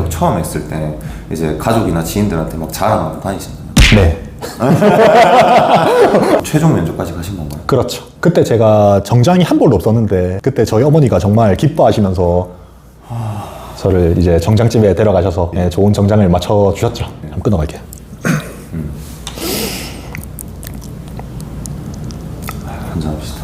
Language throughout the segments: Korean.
합격 처음 했을 때 이제 가족이나 지인들한테 막 자랑하고 다니셨나요? 네. 최종 면접까지 가신 건가요? 그렇죠. 그때 제가 정장이 한 벌도 없었는데 그때 저희 어머니가 정말 기뻐하시면서 저를 이제 정장집에 데려가셔서 좋은 정장을 맞춰주셨죠. 한번 끊어갈게요. 한잔합시다.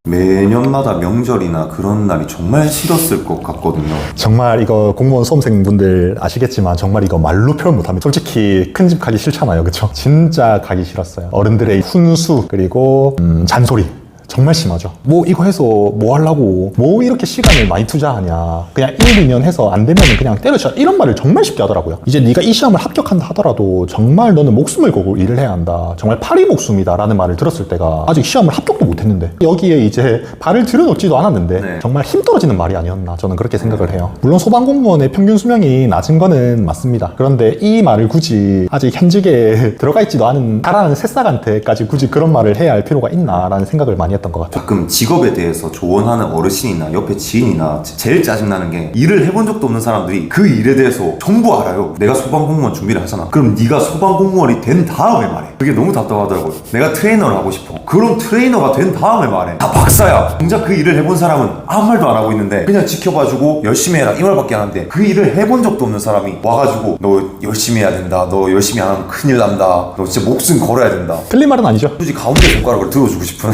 매년마다 명절이나 그런 날이 정말 싫었을 것 같거든요. 정말 이거 공무원 수험생분들 아시겠지만 정말 이거 말로 표현 못합니다. 솔직히 큰 집 가기 싫잖아요. 그쵸? 진짜 가기 싫었어요. 어른들의 훈수 그리고 잔소리 정말 심하죠. 뭐 이거 해서 뭐 하려고 뭐 이렇게 시간을 많이 투자하냐, 그냥 1, 2년 해서 안 되면 그냥 때려쳐, 이런 말을 정말 쉽게 하더라고요. 이제 네가 이 시험을 합격한다 하더라도 정말 너는 목숨을 걸고 일을 해야 한다, 정말 파리 목숨이다 라는 말을 들었을 때가 아직 시험을 합격도 못했는데 여기에 이제 발을 들여놓지도 않았는데 네. 정말 힘 떨어지는 말이 아니었나, 저는 그렇게 생각을 해요. 물론 소방공무원의 평균 수명이 낮은 거는 맞습니다. 그런데 이 말을 굳이 아직 현직에 들어가 있지도 않은 자라는 새싹한테까지 굳이 그런 말을 해야 할 필요가 있나 라는 생각을 많이 했던 것 같아요. 가끔 직업에 대해서 조언하는 어르신이나 옆에 지인이나 제일 짜증나는 게, 일을 해본 적도 없는 사람들이 그 일에 대해서 전부 알아요. 내가 소방공무원 준비를 하잖아. 그럼 네가 소방공무원이 된 다음에 말해. 그게 너무 답답하더라고요. 내가 트레이너를 하고 싶어. 그럼 트레이너가 된 다음에 말해. 다 박사야. 정작 그 일을 해본 사람은 아무 말도 안 하고 있는데 그냥 지켜봐주고 열심히 해라 이 말밖에 안 하는데, 그 일을 해본 적도 없는 사람이 와가지고 너 열심히 해야 된다, 너 열심히 안 하면 큰일 난다, 너 진짜 목숨 걸어야 된다. 틀린 말은 아니죠. 굳이 가운데 손가락을 들어주고 싶은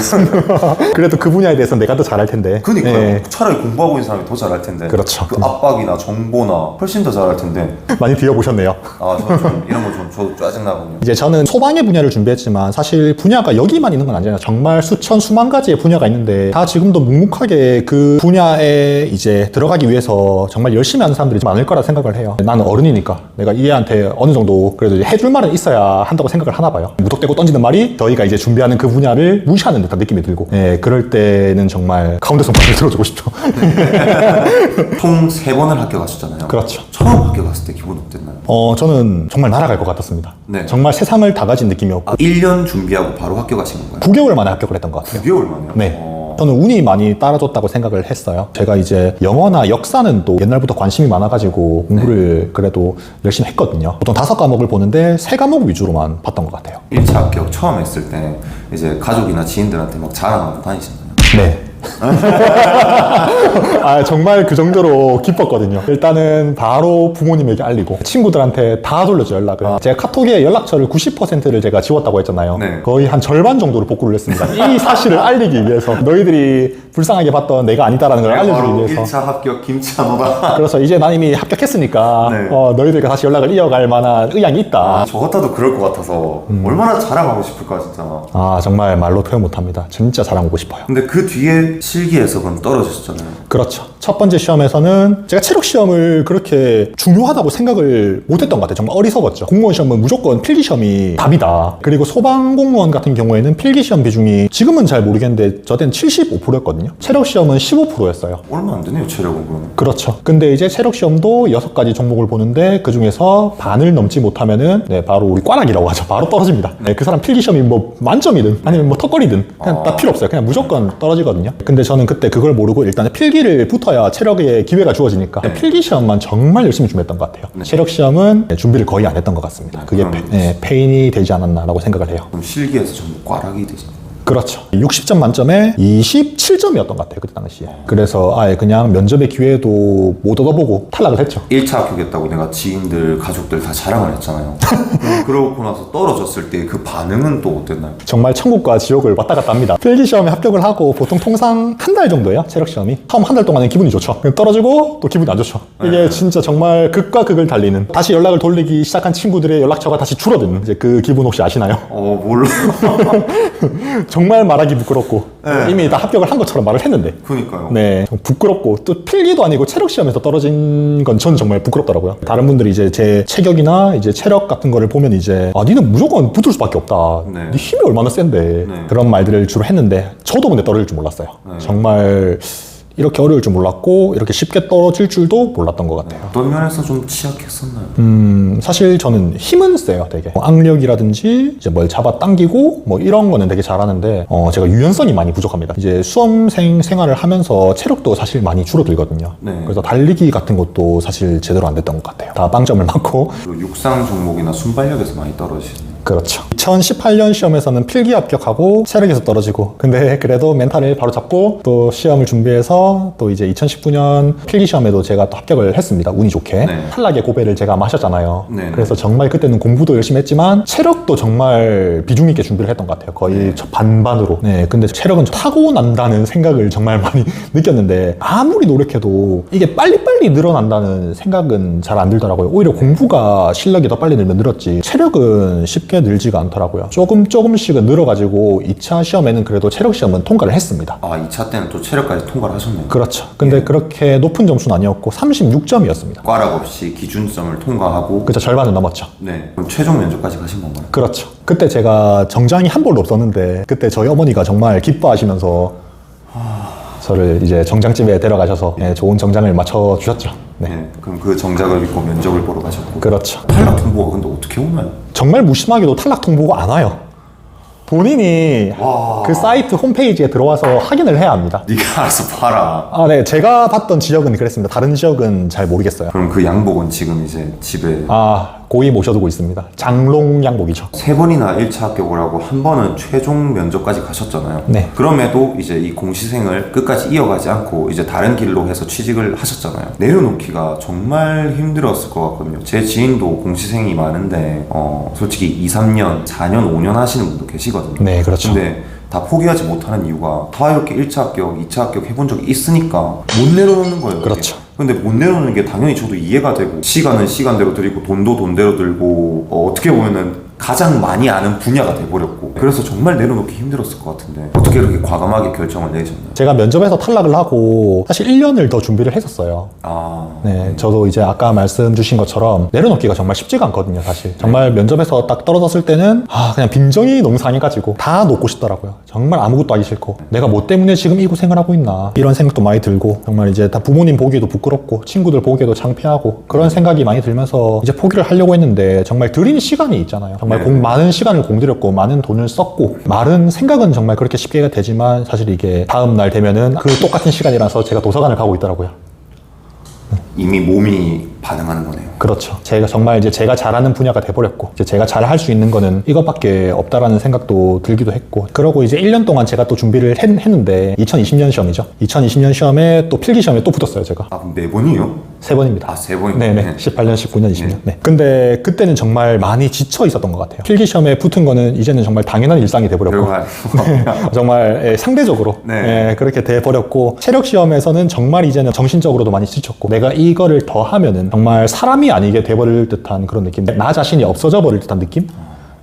그래도 그 분야에 대해서 내가 더 잘할 텐데. 그니까요. 예. 차라리 공부하고 있는 사람이 더 잘할 텐데. 그렇죠. 그 압박이나 정보나 훨씬 더 잘할 텐데. 많이 뒤어보셨네요. 아, 좀 이런 거 좀 저도 짜증나거든요. 이제 저는 소방의 분야를 준비했지만 사실 분야가 여기만 있는 건 아니잖아요. 정말 수천 수만 가지의 분야가 있는데 다 지금도 묵묵하게 그 분야에 이제 들어가기 위해서 정말 열심히 하는 사람들이 많을 거라 생각을 해요. 나는 어른이니까 내가 이 애한테 어느 정도 그래도 이제 해줄 말은 있어야 한다고 생각을 하나 봐요. 무턱대고 던지는 말이 저희가 이제 준비하는 그 분야를 무시하는 듯한 느낌이 들고, 그럴 때는 정말 가운데 손가락을 들어주고 싶죠. 총 3번을 합격하셨잖아요. 그렇죠. 처음 합격했을 때 기분 어땠나요? 저는 정말 날아갈 것 같았습니다. 네. 정말 세상을 다 가진 느낌이었고 1년 준비하고 바로 합격하신 건가요? 9개월 만에 합격을 했던 것 같아요. 9개월 만에요? 네. 저는 운이 많이 따라줬다고 생각을 했어요. 제가 이제 영어나 역사는 또 옛날부터 관심이 많아가지고 공부를 그래도 열심히 했거든요. 보통 5과목을 보는데 3과목 위주로만 봤던 것 같아요. 1차 합격 처음 했을 때 이제 가족이나 지인들한테 막 자랑하고 다니셨나요? 네. 아, 정말 그 정도로 기뻤거든요. 일단은 바로 부모님에게 알리고 친구들한테 다 돌렸죠, 연락을. 제가 카톡에 연락처를 90%를 제가 지웠다고 했잖아요. 네. 거의 한 절반 정도를 복구를 했습니다. 이 사실을 알리기 위해서, 너희들이 불쌍하게 봤던 내가 아니다라는 걸 알려주기 위해서. 1차 합격 김찬호다. 그래서 이제 난 이미 합격했으니까 네. 너희들과 다시 연락을 이어갈 만한 의향이 있다. 저 같아도 그럴 것 같아서 얼마나 자랑하고 싶을까 진짜. 아, 정말 말로 표현 못합니다. 진짜 자랑하고 싶어요. 근데 그 뒤에 실기에서는 떨어졌잖아요. 그렇죠. 첫 번째 시험에서는 제가 체력 시험을 그렇게 중요하다고 생각을 못했던 것 같아요. 정말 어리석었죠. 공무원 시험은 무조건 필기 시험이 답이다. 그리고 소방 공무원 같은 경우에는 필기 시험 비중이 지금은 잘 모르겠는데 저 때는 75%였거든요. 체력 시험은 15%였어요. 얼마 안 되네요, 체력은 그러면. 그렇죠. 근데 이제 체력 시험도 6가지 종목을 보는데 그 중에서 반을 넘지 못하면은 바로 우리 꽈락이라고 하죠. 바로 떨어집니다. 그 사람 필기 시험이 뭐 만점이든 아니면 뭐 턱걸이든 그냥 다 필요 없어요. 그냥 무조건 떨어지거든요. 근데 저는 그때 그걸 모르고 일단 필기를 붙어야 체력에 기회가 주어지니까 필기 시험만 정말 열심히 준비했던 것 같아요. 체력 시험은 준비를 거의 안 했던 것 같습니다. 그게 페인이 되지 않았나라고 생각을 해요. 그럼 실기에서 전부 꽈락이 되시나요? 그렇죠. 60점 만점에 27점이었던 것 같아요, 그때 당시에. 그래서 아예 그냥 면접의 기회도 못 얻어보고 탈락을 했죠. 1차 합격했다고 내가 지인들, 가족들 다 자랑을 했잖아요. 그러고 나서 떨어졌을 때 그 반응은 또 어땠나요? 정말 천국과 지옥을 왔다 갔다 합니다. 필기 시험에 합격을 하고 보통 통상 한 달 정도예요, 체력 시험이. 처음 한 달 동안은 기분이 좋죠. 떨어지고 또 기분이 안 좋죠. 이게 진짜 정말 극과 극을 달리는, 다시 연락을 돌리기 시작한 친구들의 연락처가 다시 줄어드는, 이제 그 기분 혹시 아시나요? 몰라. 정말 말하기 부끄럽고 이미 다 합격을 한 것처럼 말을 했는데. 그니까요. 네, 좀 부끄럽고 또 필기도 아니고 체력 시험에서 떨어진 건 저는 정말 부끄럽더라고요. 다른 분들이 이제 제 체격이나 이제 체력 같은 거를 보면 이제 니는 무조건 붙을 수밖에 없다. 네 힘이 얼마나 센데. 그런 말들을 주로 했는데 저도 근데 떨어질 줄 몰랐어요. 정말 이렇게 어려울 줄 몰랐고 이렇게 쉽게 떨어질 줄도 몰랐던 것 같아요. 어떤 면에서 좀 취약했었나요? 사실 저는 힘은 세요, 되게. 악력이라든지 이제 뭘 잡아 당기고 뭐 이런 거는 되게 잘하는데 제가 유연성이 많이 부족합니다. 이제 수험생 생활을 하면서 체력도 사실 많이 줄어들거든요. 네. 그래서 달리기 같은 것도 사실 제대로 안 됐던 것 같아요. 다 빵점을 맞고. 그리고 육상 종목이나 순발력에서 많이 떨어지시는. 그렇죠. 2018년 시험에서는 필기 합격하고 체력에서 떨어지고, 근데 그래도 멘탈을 바로 잡고 또 시험을 준비해서 또 이제 2019년 필기 시험에도 제가 또 합격을 했습니다. 운이 좋게. 네. 탈락의 고배를 제가 마셨잖아요. 네. 그래서 정말 그때는 공부도 열심히 했지만 체력도 정말 비중 있게 준비를 했던 것 같아요. 거의 반반으로. 네. 근데 체력은 타고난다는 생각을 정말 많이 느꼈는데 아무리 노력해도 이게 빨리빨리 늘어난다는 생각은 잘 안 들더라고요. 오히려 공부가 실력이 더 빨리 늘면 늘었지 체력은 쉽게 늘지가 않더라고요. 조금씩은 늘어가지고 2차 시험에는 그래도 체력 시험은 통과를 했습니다. 아, 2차 때는 또 체력까지 통과를 하셨네요. 그렇죠. 근데 예. 그렇게 높은 점수는 아니었고 36점이었습니다. 꽈락 없이 기준점을 통과하고. 그죠. 절반은 넘었죠. 네. 그럼 최종 면접까지 가신 건가요? 그렇죠. 그때 제가 정장이 한 벌도 없었는데 그때 저희 어머니가 정말 기뻐하시면서 저를 이제 정장집에 데려가셔서 네, 좋은 정장을 맞춰주셨죠. 네. 네. 그럼 그 정작을 입고 면접을 보러 가셨고. 그렇죠. 탈락 통보가 근데 어떻게 오나요? 정말 무심하게도 탈락 통보가 안 와요. 본인이 와. 그 사이트 홈페이지에 들어와서 확인을 해야 합니다. 네가 알아서 봐라. 아, 네. 제가 봤던 지역은 그랬습니다. 다른 지역은 잘 모르겠어요. 그럼 그 양복은 지금 이제 집에 고이 모셔두고 있습니다. 장롱 양복이죠. 3번이나 1차 합격을 하고 한 번은 최종 면접까지 가셨잖아요. 네. 그럼에도 이제 이 공시생을 끝까지 이어가지 않고 이제 다른 길로 해서 취직을 하셨잖아요. 내려놓기가 정말 힘들었을 것 같거든요. 제 지인도 공시생이 많은데 솔직히 2, 3년, 4년, 5년 하시는 분도 계시거든요. 네, 그렇죠. 근데 다 포기하지 못하는 이유가 다 이렇게 1차 합격, 2차 합격 해본 적이 있으니까 못 내려놓는 거예요. 이게. 그렇죠. 근데 못 내려놓는 게 당연히 저도 이해가 되고 시간은 시간대로 들이고 돈도 돈대로 들고 어떻게 보면은 가장 많이 아는 분야가 돼버렸고 그래서 정말 내려놓기 힘들었을 것 같은데 어떻게 그렇게 과감하게 결정을 내셨나요? 제가 면접에서 탈락을 하고 사실 1년을 더 준비를 했었어요. 네, 저도 이제 아까 말씀 주신 것처럼 내려놓기가 정말 쉽지가 않거든요, 사실. 정말 면접에서 딱 떨어졌을 때는 그냥 빈정이 너무 상해가지고 다 놓고 싶더라고요. 정말 아무것도 하기 싫고 내가 뭐 때문에 지금 이 고생을 하고 있나 이런 생각도 많이 들고 정말 이제 다 부모님 보기에도 부끄럽고 친구들 보기에도 창피하고 그런 생각이 많이 들면서 이제 포기를 하려고 했는데 정말 들인 시간이 있잖아요. 정말 많은 시간을 공들였고 많은 돈을 썼고 말은 생각은 정말 그렇게 쉽게 되지만 사실 이게 다음 날 되면은 그 똑같은 시간이라서 제가 도서관을 가고 있더라고요. 이미 몸이 반응하는 거네요. 그렇죠. 제가 정말 이제 제가 잘하는 분야가 돼버렸고 이제 제가 잘 할 수 있는 거는 이것밖에 없다라는 생각도 들기도 했고 그러고 이제 1년 동안 제가 또 준비를 했는데 2020년 시험이죠. 2020년 시험에 또 필기 시험에 또 붙었어요, 제가. 그럼 4번이요? 3번입니다. 3번이요? 네네. 18년, 19년, 20년. 네. 근데 그때는 정말 많이 지쳐 있었던 것 같아요. 필기 시험에 붙은 거는 이제는 정말 당연한 일상이 돼버렸고 정말 상대적으로 그렇게 돼버렸고 체력 시험에서는 정말 이제는 정신적으로도 많이 지쳤고 내가 이거를 더 하면은 정말 사람이 아니게 돼버릴 듯한 그런 느낌, 나 자신이 없어져 버릴 듯한 느낌?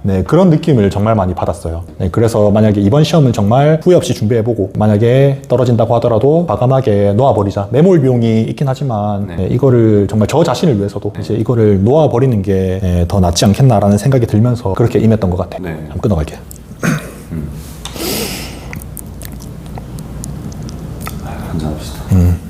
네, 그런 느낌을 정말 많이 받았어요. 네, 그래서 만약에 이번 시험은 정말 후회 없이 준비해보고 만약에 떨어진다고 하더라도 과감하게 놓아버리자. 매몰 비용이 있긴 하지만 네, 이거를 정말 저 자신을 위해서도 이제 이거를 놓아버리는 게 더 낫지 않겠나라는 생각이 들면서 그렇게 임했던 것 같아요. 네. 한번 끊어갈게요. 한잔합시다.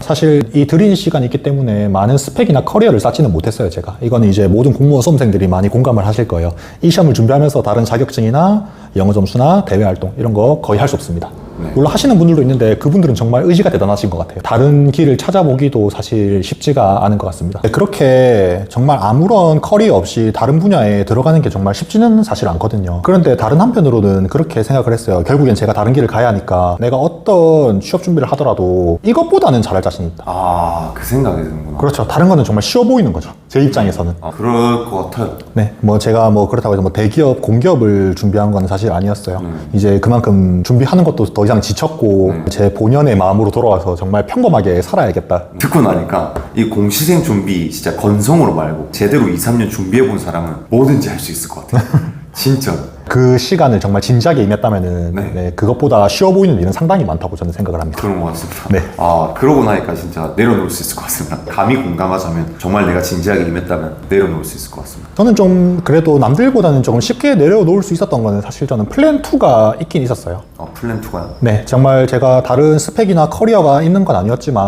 사실 이 드린 시간이 있기 때문에 많은 스펙이나 커리어를 쌓지는 못했어요, 제가. 이거는 이제 모든 공무원 수험생들이 많이 공감을 하실 거예요. 이 시험을 준비하면서 다른 자격증이나 영어 점수나 대외 활동 이런 거 거의 할 수 없습니다. 물론 하시는 분들도 있는데 그분들은 정말 의지가 대단하신 것 같아요. 다른 길을 찾아보기도 사실 쉽지가 않은 것 같습니다. 그렇게 정말 아무런 커리어 없이 다른 분야에 들어가는 게 정말 쉽지는 사실 않거든요. 그런데 다른 한편으로는 그렇게 생각을 했어요. 결국엔 제가 다른 길을 가야 하니까 내가 어떤 취업 준비를 하더라도 이것보다는 잘할 자신이 있다. 그 생각이 드는구나. 그렇죠. 다른 거는 정말 쉬워 보이는 거죠, 제 입장에서는. 그럴 것 같아요. 네, 뭐 제가 뭐 그렇다고 해서 뭐 대기업, 공기업을 준비한 건 사실 아니었어요. 이제 그만큼 준비하는 것도 더 이상 지쳤고 제 본연의 마음으로 돌아와서 정말 평범하게 살아야겠다. 듣고 나니까 이 공시생 준비 진짜 건성으로 말고 제대로 2, 3년 준비해본 사람은 뭐든지 할 수 있을 것 같아요. 진짜. 그 시간을 정말 진지하게 임했다면은 네. 네, 그것보다 쉬워 보이는 일은 상당히 많다고 저는 생각을 합니다. 그런 것 같습니다. 네. 아, 그러고 나니까 진짜 내려놓을 수 있을 것 같습니다. 감히 공감하자면 정말 내가 진지하게 임했다면 내려놓을 수 있을 것 같습니다. 저는 좀 그래도 남들보다는 조금 쉽게 내려놓을 수 있었던 거는 사실 저는 플랜 2가 있긴 있었어요. 플랜 2가요? 네, 정말 제가 다른 스펙이나 커리어가 있는 건 아니었지만